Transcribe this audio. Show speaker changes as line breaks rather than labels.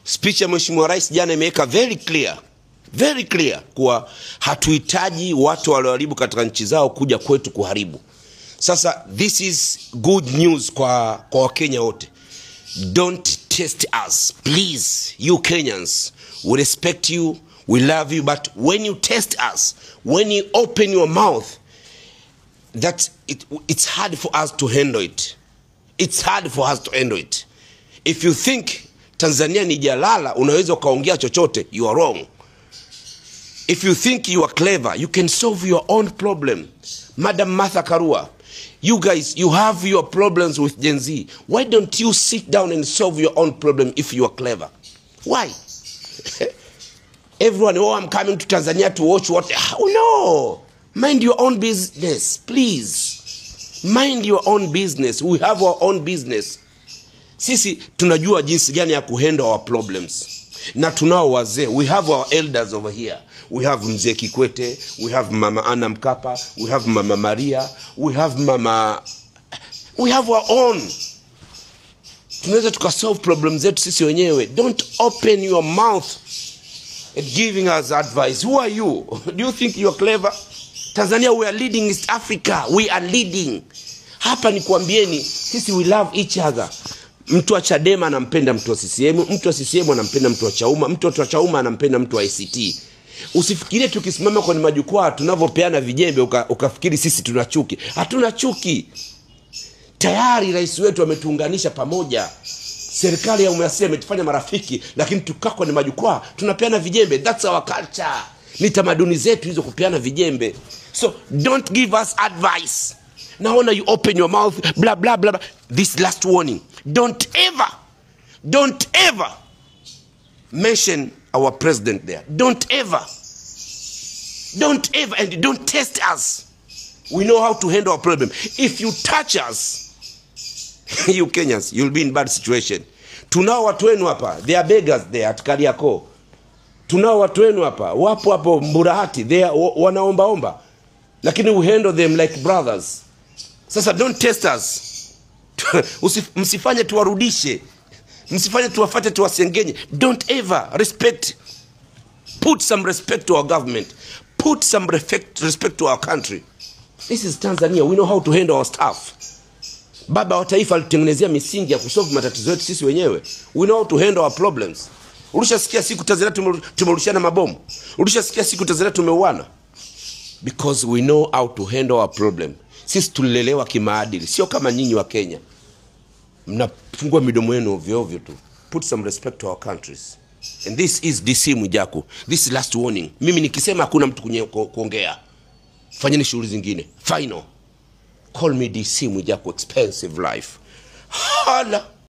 Speech ya Mheshimiwa Rais jana imeweka very clear kuwa hatuhitaji watu walioharibu katika nchi zao kuja kwetu kuharibu. Sasa this is good news kwa Wakenya wote. Don't test us, please. You Kenyans, we respect you, we love you, but when you test us, when you open your mouth, it's hard for us to handle it. It's hard for us to handle it. If you think Tanzania ni jalala, unaweza ukaongea chochote, you are wrong. If you think you are clever, you can solve your own problem. Madam Martha Karua, you guys, you have your problems with Gen Z. Why don't you sit down and solve your own problem if you are clever? Why? Everyone, oh, I'm coming to Tanzania to watch what? Oh, no. Mind your own business, please. Mind your own business. We have our own business. Sisi tunajua jinsi gani ya kuhandle our problems. Na tunao wazee. We have our elders over here. We have Mzee Kikwete, we have Mama Anna Mkapa, we have Mama Maria, we have our own. Tunaweza tukasolve problems zetu sisi wenyewe. Don't open your mouth and giving us advice. Who are you? Do you think you are clever? Tanzania, we are leading East Africa. We are leading. Hapa ni kuambieni, sisi we love each other. Mtu wa Chadema anampenda mtu wa CCM, mtu wa CCM anampenda mtu wa Chauma, mtu wa Chauma anampenda mtu wa ICT. Usifikirie tukisimama kwenye majukwaa tunavyopeana vijembe ukafikiri sisi tuna chuki. Hatuna chuki. Tayari rais wetu ametuunganisha pamoja. Serikali ya umeasema imetufanya marafiki, lakini tukaa kwenye majukwaa tunapeana vijembe. That's our culture. Ni tamaduni zetu hizo kupeana vijembe. So don't give us advice. Naona you open your mouth blah blah blah. This last warning. Don't ever mention our president there. Don't ever, and don't test us. We know how to handle our problem. If you touch us, you Kenyans, you'll be in bad situation. Tunao watu wenu hapa, they are beggars there at Kariakoo. Tunao watu wenu hapa, wapo hapo Mburahati, they are wanaomba. Lakini we handle them like brothers. Sasa don't test us. Msifanye tuwarudishe. Msifanye tuwafate tuwasengenye. Don't ever respect. Put some respect to our government. Put some respect to our country. This is Tanzania. We know how to handle our stuff. Baba wa taifa alitengenezea misingi ya kusolve matatizo yetu sisi wenyewe. We know how to handle our problems. Ulishasikia siku Tanzania tumerushana mabomu? Ulishasikia siku Tanzania tumeuana? Because we know how to handle our problem. Sisi tulilelewa kimaadili, sio kama nyinyi wa Kenya. Mnafungua midomo yenu ovyo ovyo tu. Put some respect to our countries. And this is DC Mwijaku. This is last warning. Mimi nikisema hakuna mtu kuongea, fanyeni shughuli zingine. Final. Call me DC Mwijaku, expensive life. Hala.